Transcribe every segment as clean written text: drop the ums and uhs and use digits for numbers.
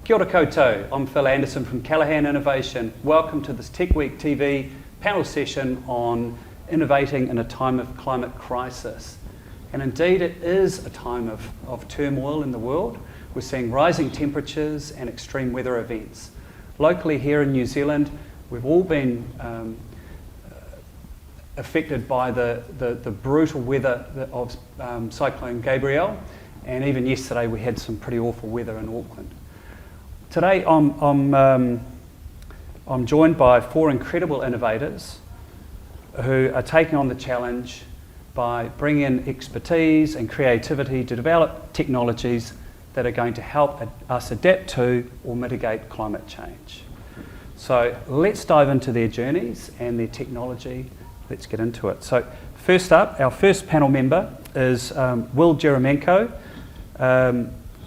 Kia ora koutou, I'm Phil Anderson from Callaghan Innovation. Welcome to this Tech Week TV panel session on innovating in a time of climate crisis. And indeed it is a time of turmoil in the world. We're seeing rising temperatures and extreme weather events. Locally here in New Zealand, we've all been affected by the brutal weather of Cyclone Gabrielle, and even yesterday we had some pretty awful weather in Auckland. Today I'm joined by four incredible innovators who are taking on the challenge by bringing in expertise and creativity to develop technologies that are going to help us adapt to or mitigate climate change. So let's dive into their journeys and their technology. Let's get into it. So first up, our first panel member is Will Jeremenko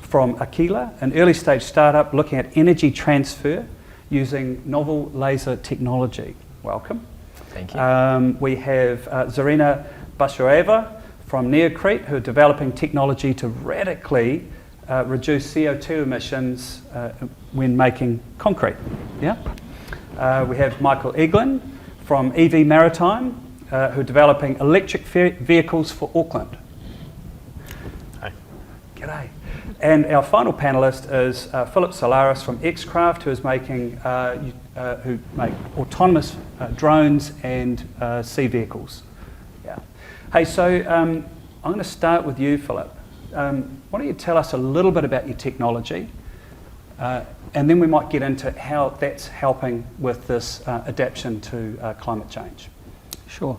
from Aquila, an early stage startup looking at energy transfer using novel laser technology. Welcome. Thank you. We have Zarina Bashareva from Neocrete, who are developing technology to radically reduce CO2 emissions when making concrete. Yeah. We have Michael Eglin from EV Maritime, who are developing electric vehicles for Auckland. Hi. G'day. And our final panellist is Philip Solaris from Xcraft, who is making who make autonomous drones and sea vehicles. Yeah. Hey, so I'm going to start with you, Philip. Why don't you tell us a little bit about your technology, and then we might get into how that's helping with this adaptation to climate change. Sure.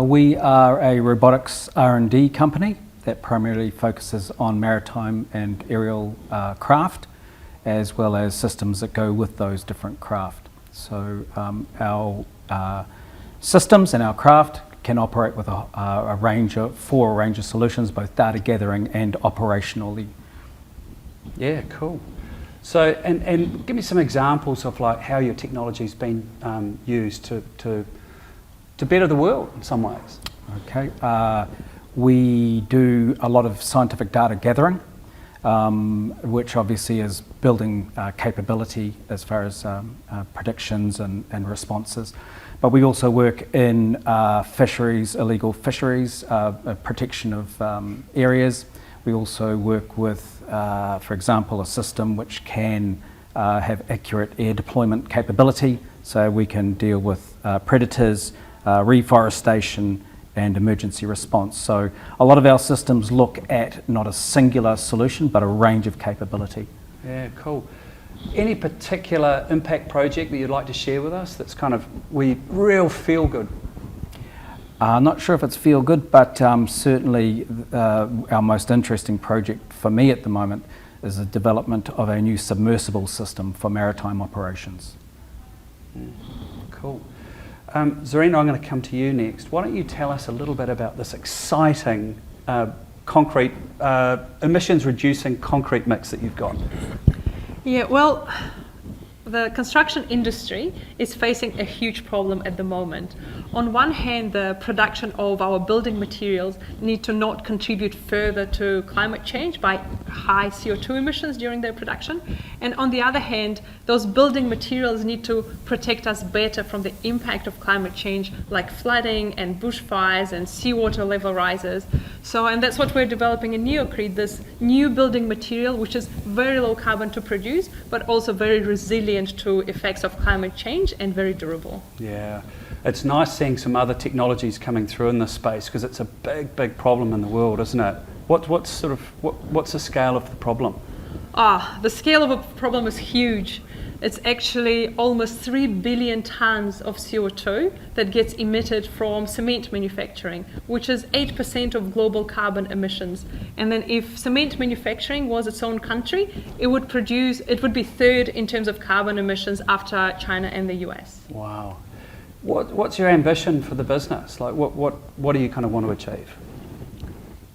We are a robotics R&D company that primarily focuses on maritime and aerial craft, as well as systems that go with those different craft. So our systems and our craft can operate with a range of solutions, both data gathering and operationally. Yeah, cool. So, and give me some examples of like how your technology's been used to better the world in some ways. Okay. We do a lot of scientific data gathering, which obviously is building capability as far as predictions and responses. But we also work in fisheries, illegal fisheries, protection of areas. We also work with, for example, a system which can have accurate air deployment capability, so we can deal with predators, reforestation, and emergency response. So a lot of our systems look at not a singular solution, but a range of capability. Yeah, cool. Any particular impact project that you'd like to share with us that's kind of real feel good? I'm not sure if it's feel good, but certainly our most interesting project for me at the moment is the development of a new submersible system for maritime operations. Cool. Zarina, I'm going to come to you next. Why don't you tell us a little bit about this exciting concrete emissions reducing concrete mix that you've got? Yeah, well, the construction industry is facing a huge problem at the moment. On one hand, the production of our building materials need to not contribute further to climate change by high CO2 emissions during their production. And on the other hand, those building materials need to protect us better from the impact of climate change, like flooding and bushfires and seawater level rises. So, and that's what we're developing in Neocrete, this new building material, which is very low carbon to produce, but also very resilient to effects of climate change and very durable. Yeah, it's nice seeing some other technologies coming through in this space because it's a big problem in the world, isn't it? What's the scale of the problem? The scale of a problem is huge. It's actually almost 3 billion tons of CO2 that gets emitted from cement manufacturing, which is 8% of global carbon emissions. And then if cement manufacturing was its own country, it would be third in terms of carbon emissions after China and the US. Wow. What's your ambition for the business? Like what do you kind of want to achieve?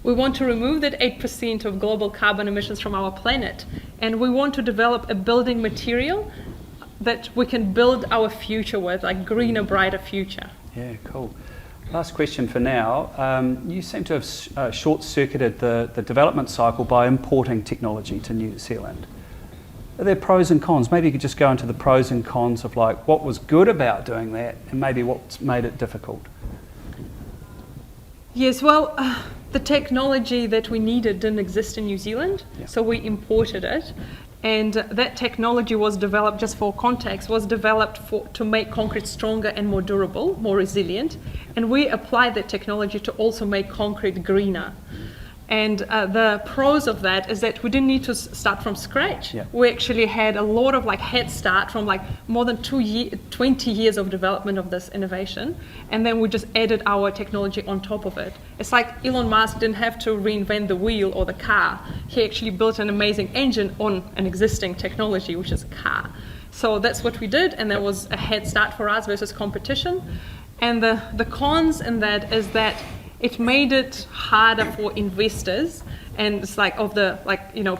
We want to remove that 8% of global carbon emissions from our planet, and we want to develop a building material that we can build our future with, like greener, brighter future. Yeah, cool. Last question for now. You seem to have short-circuited the development cycle by importing technology to New Zealand. Are there pros and cons? Maybe you could just go into the pros and cons of like what was good about doing that and maybe what's made it difficult. Yes, well, the technology that we needed didn't exist in New Zealand, Yeah. so we imported it. And that technology was developed, just for context, was developed to make concrete stronger and more durable, more resilient. And we applied that technology to also make concrete greener. And the pros of that is that we didn't need to start from scratch. Yeah. We actually had a lot of like head start from like more than 20 years of development of this innovation. And then we just added our technology on top of it. It's like Elon Musk didn't have to reinvent the wheel or the car. He actually built an amazing engine on an existing technology, which is a car. So that's what we did, and that was a head start for us versus competition. And the cons in that is that it made it harder for investors, and it's like of the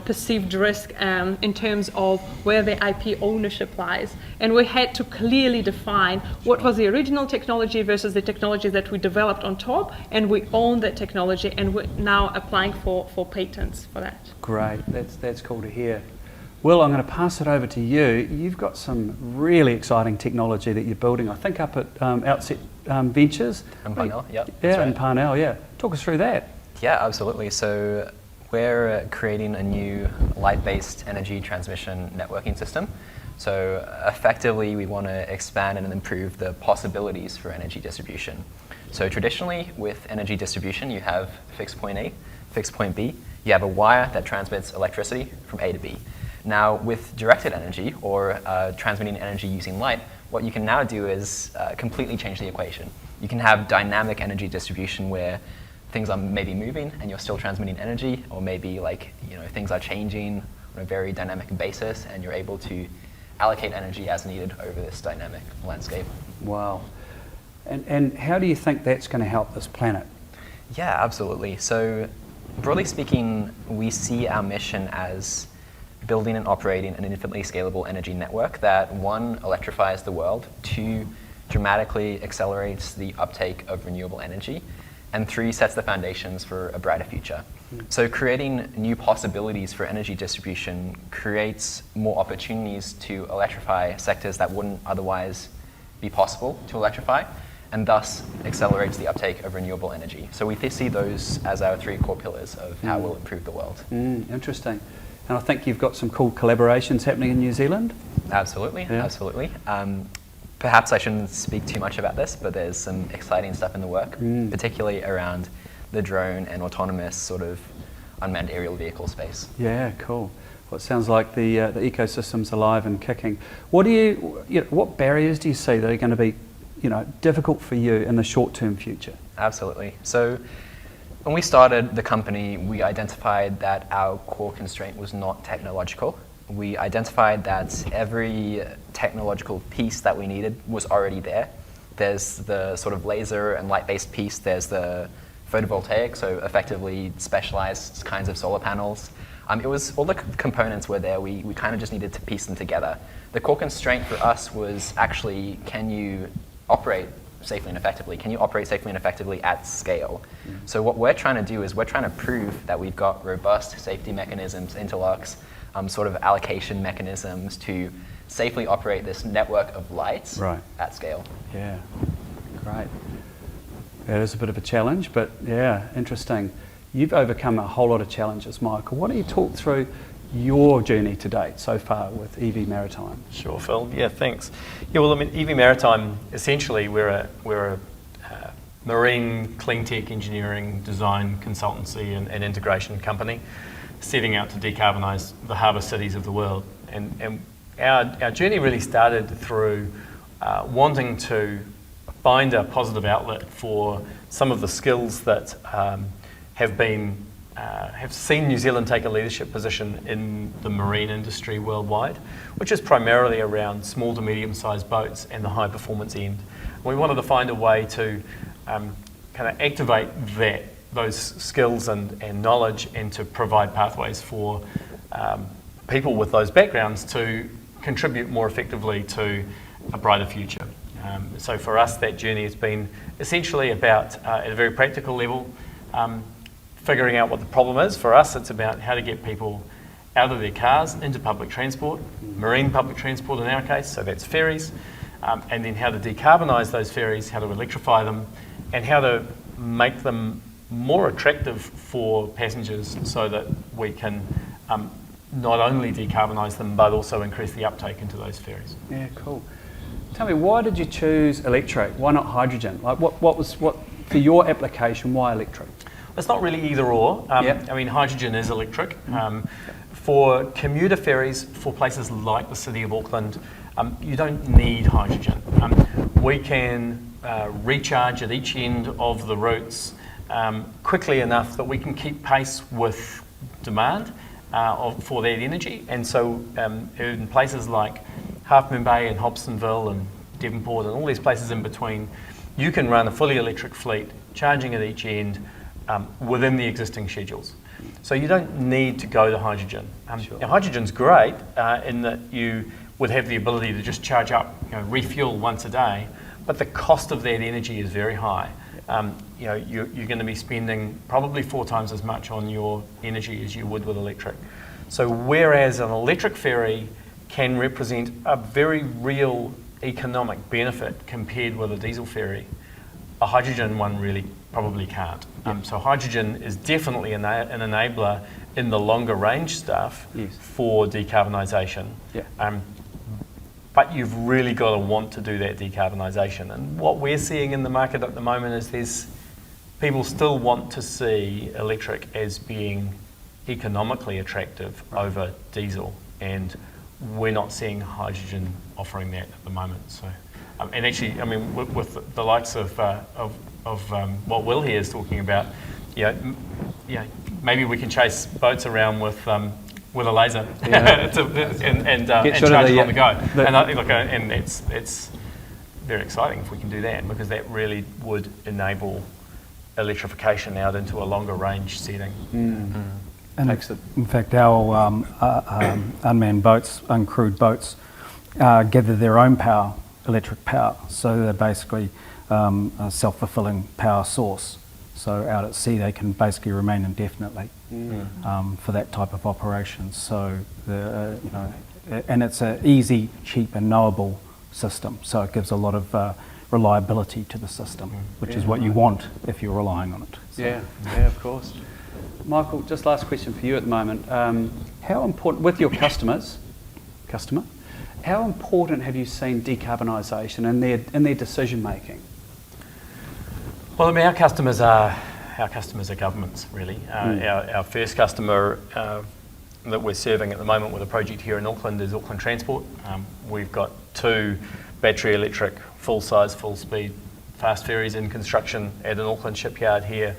perceived risk in terms of where the IP ownership lies. And we had to clearly define what was the original technology versus the technology that we developed on top, and we own that technology, and we're now applying for patents for that. Great, that's cool to hear. Will, I'm going to pass it over to you. You've got some really exciting technology that you're building, I think up at Outset Ventures. In Parnell, yep. Yeah, that's in right. Parnell, yeah. Talk us through that. Yeah, absolutely. So we're creating a new light-based energy transmission networking system. So effectively, we want to expand and improve the possibilities for energy distribution. So traditionally, with energy distribution, you have fixed point A, fixed point B. You have a wire that transmits electricity from A to B. Now, with directed energy, or transmitting energy using light, what you can now do is completely change the equation. You can have dynamic energy distribution where things are maybe moving and you're still transmitting energy, or maybe things are changing on a very dynamic basis and you're able to allocate energy as needed over this dynamic landscape. Wow. And how do you think that's going to help this planet? Yeah, absolutely. So broadly speaking, we see our mission as building and operating an infinitely scalable energy network that, one, electrifies the world, two, dramatically accelerates the uptake of renewable energy, and three, sets the foundations for a brighter future. So creating new possibilities for energy distribution creates more opportunities to electrify sectors that wouldn't otherwise be possible to electrify, and thus accelerates the uptake of renewable energy. So we see those as our three core pillars of how we'll improve the world. Interesting. And I think you've got some cool collaborations happening in New Zealand. Absolutely, Yeah. absolutely. Perhaps I shouldn't speak too much about this, but there's some exciting stuff in the work, particularly around the drone and autonomous sort of unmanned aerial vehicle space. Yeah, cool. Well, it sounds like the ecosystem's alive and kicking. What barriers do you see that are going to be, difficult for you in the short-term future? Absolutely. So when we started the company, we identified that our core constraint was not technological. We identified that every technological piece that we needed was already there. There's the sort of laser and light-based piece. There's the photovoltaic, so effectively specialized kinds of solar panels. It was all the components were there. We kind of just needed to piece them together. The core constraint for us was actually, can you operate safely and effectively? Can you operate safely and effectively at scale? So what we're trying to do is we're trying to prove that we've got robust safety mechanisms, interlocks, sort of allocation mechanisms to safely operate this network of lights at scale. Yeah, great. It is a bit of a challenge, but yeah, interesting. You've overcome a whole lot of challenges, Michael. Why don't you talk through your journey to date so far with EV Maritime? Sure, Phil. Yeah, thanks. Yeah, well, I mean, EV Maritime, essentially, we're a marine clean tech engineering design consultancy and integration company setting out to decarbonise the harbour cities of the world. And our journey really started through wanting to find a positive outlet for some of the skills that have seen New Zealand take a leadership position in the marine industry worldwide, which is primarily around small to medium-sized boats and the high-performance end. We wanted to find a way to kind of activate those skills and knowledge, and to provide pathways for people with those backgrounds to contribute more effectively to a brighter future. So for us, that journey has been essentially about, at a very practical level, figuring out what the problem is. For us, it's about how to get people out of their cars into public transport, marine public transport in our case, so that's ferries, and then how to decarbonise those ferries, how to electrify them, and how to make them more attractive for passengers so that we can not only decarbonise them but also increase the uptake into those ferries. Yeah, cool. Tell me, why did you choose electric? Why not hydrogen? Like, what for your application? Why electric? It's not really either or. Yep. I mean, hydrogen is electric. For commuter ferries, for places like the City of Auckland, you don't need hydrogen. We can recharge at each end of the routes quickly enough that we can keep pace with demand for that energy. And so in places like Half Moon Bay and Hobsonville and Devonport and all these places in between, you can run a fully electric fleet, charging at each end within the existing schedules. So you don't need to go to hydrogen. Sure. Now, hydrogen's great in that you would have the ability to just charge up, refuel once a day, but the cost of that energy is very high. You're going to be spending probably 4 times as much on your energy as you would with electric. So whereas an electric ferry can represent a very real economic benefit compared with a diesel ferry, a hydrogen one really probably can't. So hydrogen is definitely an enabler in the longer range stuff for decarbonisation. Yeah. But you've really got to want to do that decarbonisation. And what we're seeing in the market at the moment is people still want to see electric as being economically attractive over diesel, and we're not seeing hydrogen offering that at the moment. So, and actually, I mean, with the likes of what Will here is talking about, maybe we can chase boats around with a laser and charge it on the go. And it's very exciting if we can do that, because that really would enable electrification out into a longer range setting. And in fact, our unmanned boats, uncrewed boats, gather their own power, electric power. So they're basically a self-fulfilling power source. So out at sea, they can basically remain indefinitely for that type of operation. So, and it's an easy, cheap, and knowable system. So it gives a lot of reliability to the system, which is what you want if you're relying on it. So. Yeah, of course. Michael, just last question for you at the moment. How important, with your customer, how important have you seen decarbonisation in their decision making? Well, I mean, our customers are governments, really. Our first customer that we're serving at the moment with a project here in Auckland is Auckland Transport. We've got 2 battery electric, full-size, full-speed fast ferries in construction at an Auckland shipyard here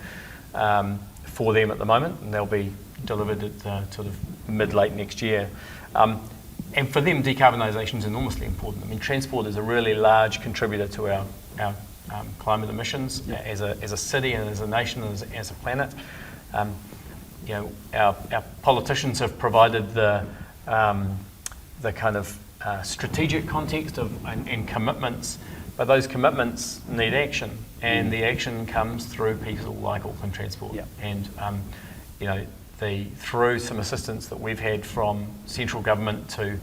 for them at the moment, and they'll be delivered at sort of mid-late next year. And for them, decarbonisation is enormously important. I mean, transport is a really large contributor to our climate emissions as a city and as a nation and as a planet. Our politicians have provided the kind of strategic context and commitments, but those commitments need action, and the action comes through people like Auckland Transport. And through some assistance that we've had from central government to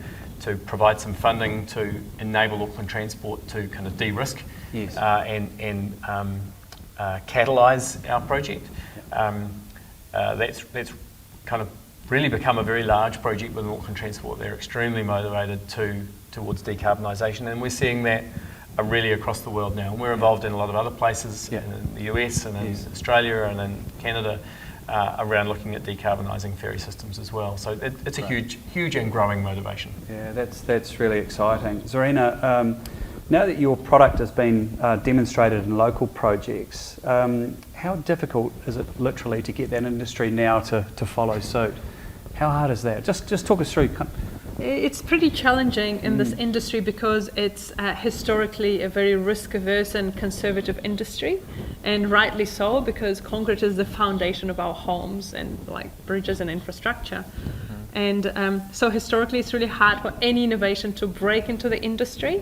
provide some funding to enable Auckland Transport to kind of de-risk and catalyse our project. That's kind of really become a very large project within Auckland Transport. They're extremely motivated towards decarbonisation, and we're seeing that really across the world now. And we're involved in a lot of other places in the US and in Australia and in Canada around looking at decarbonising ferry systems as well. So it's a huge and growing motivation. Yeah, that's really exciting. Zarina, now that your product has been demonstrated in local projects, how difficult is it literally to get that industry now to follow suit? How hard is that? Just talk us through. It's pretty challenging in this industry because it's historically a very risk-averse and conservative industry, and rightly so, because concrete is the foundation of our homes and like bridges and infrastructure. And so historically, it's really hard for any innovation to break into the industry,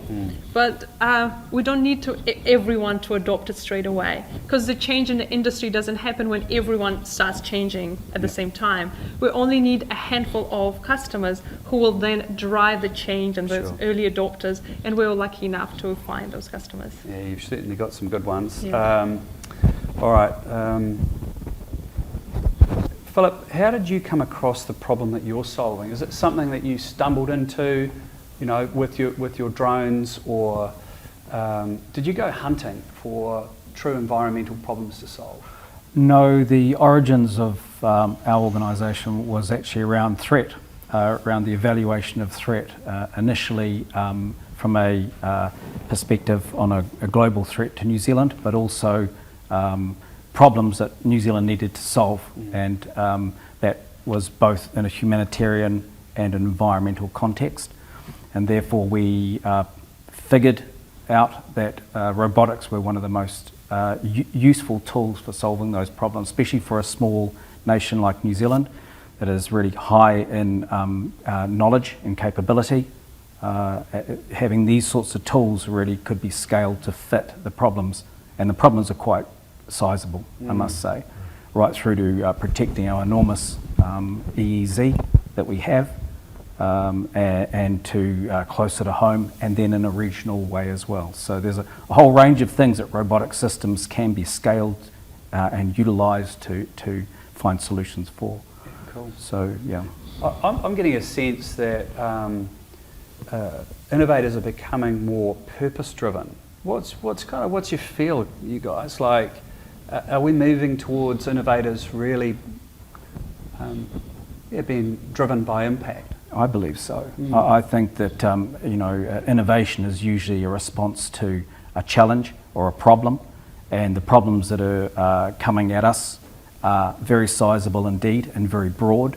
but we don't need everyone to adopt it straight away, because the change in the industry doesn't happen when everyone starts changing at the same time. We only need a handful of customers who will then drive the change and those early adopters, and we were lucky enough to find those customers. Yeah, you've certainly got some good ones. Yeah. All right. Philip, how did you come across the problem that you're solving? Is it something that you stumbled into, with your drones, or did you go hunting for true environmental problems to solve? No, the origins of our organisation was actually around threat, around the evaluation of threat, initially from a perspective on a global threat to New Zealand, but also problems that New Zealand needed to solve, and that was both in a humanitarian and an environmental context. And therefore we figured out that robotics were one of the most useful tools for solving those problems, especially for a small nation like New Zealand that is really high in knowledge and capability. Having these sorts of tools really could be scaled to fit the problems, and the problems are quite sizable, I must say, right through to protecting our enormous EEZ that we have, and to closer to home, and then in a regional way as well. So there's a whole range of things that robotic systems can be scaled and utilised to find solutions for. Yeah, cool. So yeah, I'm getting a sense that innovators are becoming more purpose-driven. What's your feel, you guys? Like, are we moving towards innovators really being driven by impact? I believe so. I think that innovation is usually a response to a challenge or a problem, and the problems that are coming at us are very sizable indeed and very broad.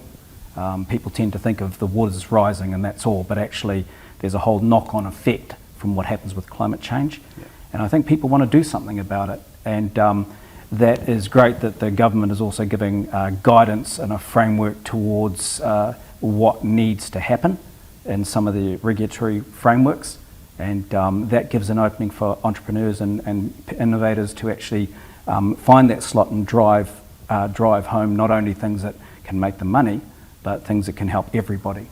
People tend to think of the waters rising and that's all, but actually there's a whole knock-on effect from what happens with climate change. Yeah. And I think people want to do something about it, and that is great that the government is also giving guidance and a framework towards what needs to happen in some of the regulatory frameworks, and that gives an opening for entrepreneurs and innovators to actually find that slot and drive home not only things that can make them money, but things that can help everybody.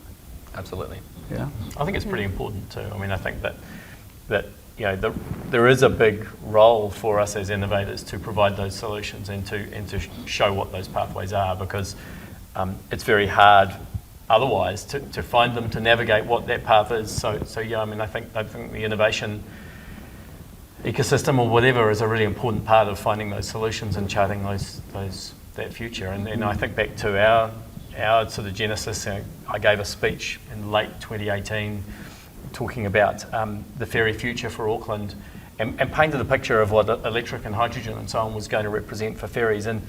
Absolutely. Yeah. I think it's pretty important too. I mean, I think that there is a big role for us as innovators to provide those solutions and to show what those pathways are, because it's very hard otherwise to find them, to navigate what that path is. So yeah, I mean, I think the innovation ecosystem or whatever is a really important part of finding those solutions and charting that future. And I think back to our sort of genesis. I gave a speech in late 2018 talking about the ferry future for Auckland, and painted a picture of what electric and hydrogen and so on was going to represent for ferries. And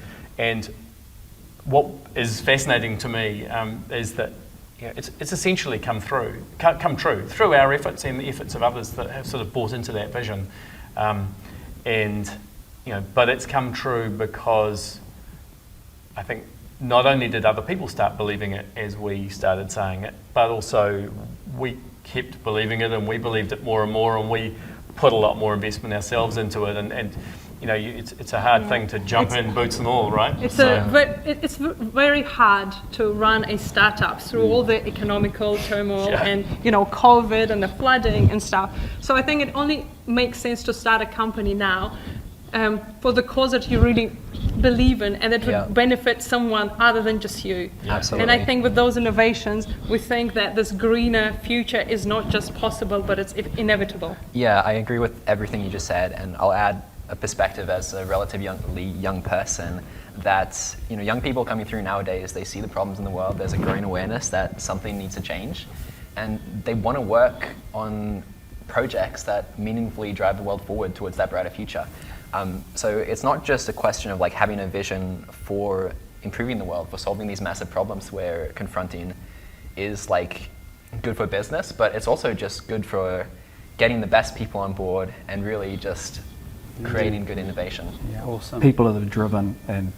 what is fascinating to me is that it's essentially come true through our efforts and the efforts of others that have sort of bought into that vision. But it's come true because I think not only did other people start believing it as we started saying it, but also we kept believing it, and we believed it more and more, and we put a lot more investment ourselves into it. And it's a hard thing to jump in, boots and all, right? It's very hard to run a startup through all the economical turmoil and COVID and the flooding and stuff. So I think it only makes sense to start a company now for the cause that you really believe in, and that would benefit someone other than just you. Absolutely. And I think with those innovations, we think that this greener future is not just possible, but it's inevitable. Yeah, I agree with everything you just said, and I'll add a perspective as a relatively young person that young people coming through nowadays, they see the problems in the world. There's a growing awareness that something needs to change, and they want to work on projects that meaningfully drive the world forward towards that brighter future. So it's not just a question of like having a vision for improving the world, for solving these massive problems we're confronting is like good for business, but it's also just good for getting the best people on board and really just creating good innovation. Yeah, awesome. People that are driven and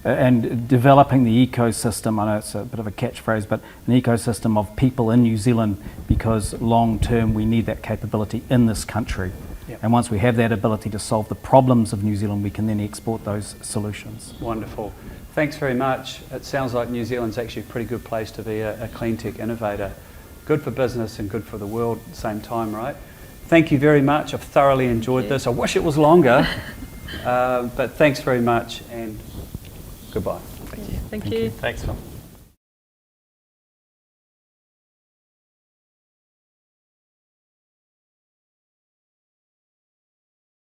and developing the ecosystem. I know it's a bit of a catchphrase, but an ecosystem of people in New Zealand, because long term we need that capability in this country. Yep. And once we have that ability to solve the problems of New Zealand, we can then export those solutions. Wonderful. Thanks very much. It sounds like New Zealand's actually a pretty good place to be a clean tech innovator. Good for business and good for the world at the same time, right? Thank you very much. I've thoroughly enjoyed this. I wish it was longer, but thanks very much and goodbye. Thank you. Thank you. Thanks, Phil.